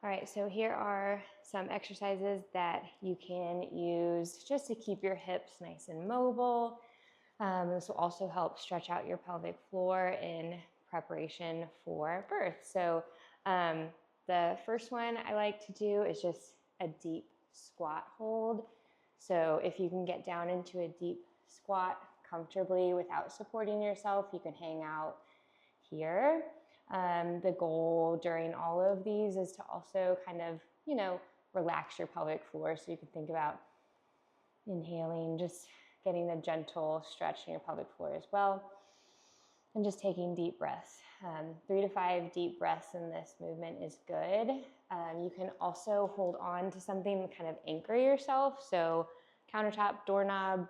All right, so here are some exercises that you can use just to keep your hips nice and mobile. This will also help stretch out your pelvic floor in preparation for birth. So the first one I like to do is just a deep squat hold. So if you can get down into a deep squat comfortably without supporting yourself, you can hang out here. The goal during all of these is to also kind of, relax your pelvic floor. So you can think about inhaling, just getting a gentle stretch in your pelvic floor as well, and just taking deep breaths. 3 to 5 deep breaths in this movement is good. You can also hold on to something to kind of anchor yourself. So countertop, doorknob,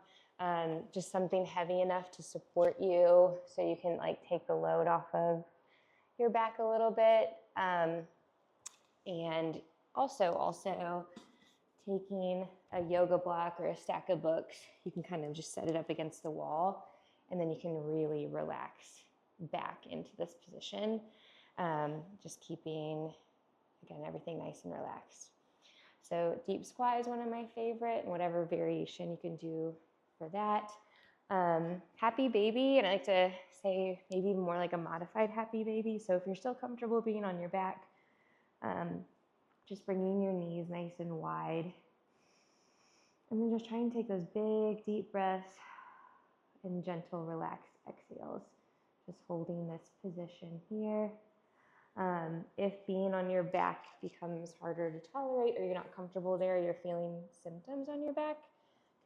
just something heavy enough to support you so you can take the load off of your back a little bit. And also taking a yoga block or a stack of books, you can kind of just set it up against the wall, and then you can really relax back into this position. Just keeping, again, everything nice and relaxed. So deep squat is one of my favorite, and whatever variation you can do for that. Happy baby, and I like to say maybe more like a modified happy baby. So if you're still comfortable being on your back, just bringing your knees nice and wide. And then just try and take those big, deep breaths and gentle, relaxed exhales. Just holding this position here. If being on your back becomes harder to tolerate or you're not comfortable there, you're feeling symptoms on your back,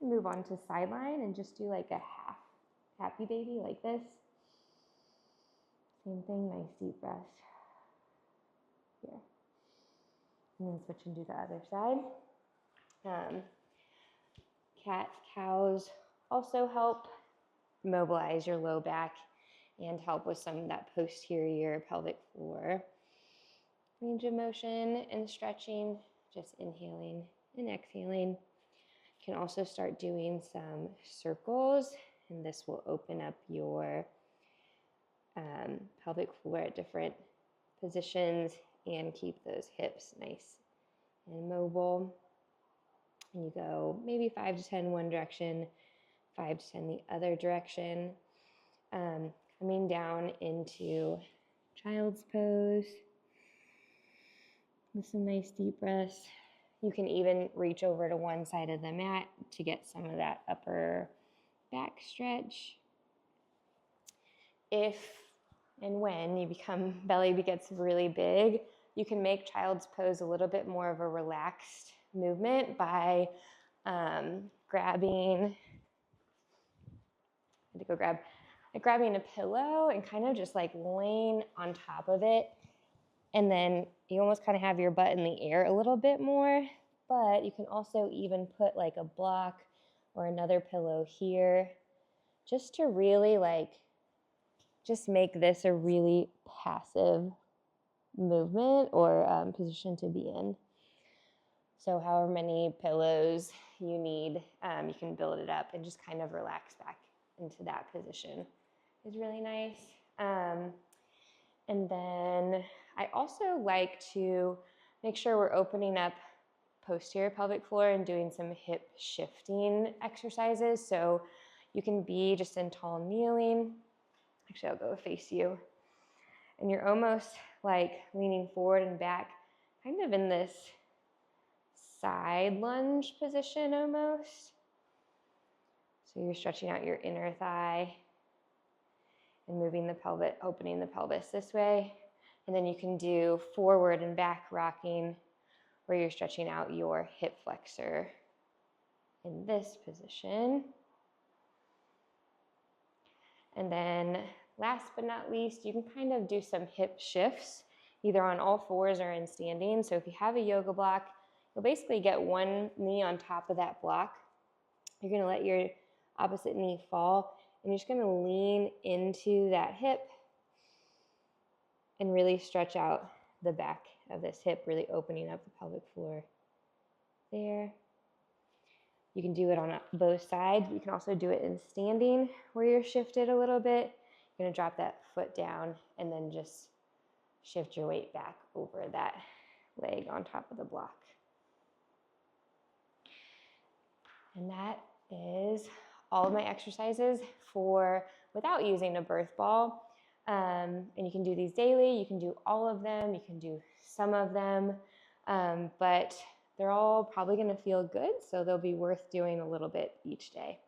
you can move on to sideline and just do like a half happy baby like this. Same thing, nice deep breaths here. And then switching to the other side. Cat cows also help mobilize your low back and help with some of that posterior pelvic floor range of motion and stretching, just inhaling and exhaling. You can also start doing some circles, and this will open up your pelvic floor at different positions and keep those hips nice and mobile. And you go maybe 5 to 10 one direction, 5 to 10 the other direction. Coming down into child's pose with some nice deep breaths. You can even reach over to one side of the mat to get some of that upper back stretch. If and when belly gets really big, you can make child's pose a little bit more of a relaxed movement by grabbing a pillow and kind of just laying on top of it. And then you almost kind of have your butt in the air a little bit more, but you can also even put a block or another pillow here just to really just make this a really passive movement or position to be in. So however many pillows you need, you can build it up and just kind of relax back into that position. Is really nice. And then I also like to make sure we're opening up posterior pelvic floor and doing some hip shifting exercises. So you can be just in tall kneeling. Actually, I'll go face you. And you're almost leaning forward and back, kind of in this side lunge position almost. So you're stretching out your inner thigh and moving the pelvis, opening the pelvis this way. And then you can do forward and back rocking where you're stretching out your hip flexor in this position. And then last but not least, you can kind of do some hip shifts, either on all fours or in standing. So if you have a yoga block, you'll basically get one knee on top of that block. You're going to let your opposite knee fall, and you're just going to lean into that hip and really stretch out the back of this hip, really opening up the pelvic floor there. You can do it on both sides. You can also do it in standing where you're shifted a little bit. You're going to drop that foot down and then just shift your weight back over that leg on top of the block. And that is all of my exercises for without using a birth ball. And you can do these daily, you can do all of them, you can do some of them, but they're all probably gonna feel good, so they'll be worth doing a little bit each day.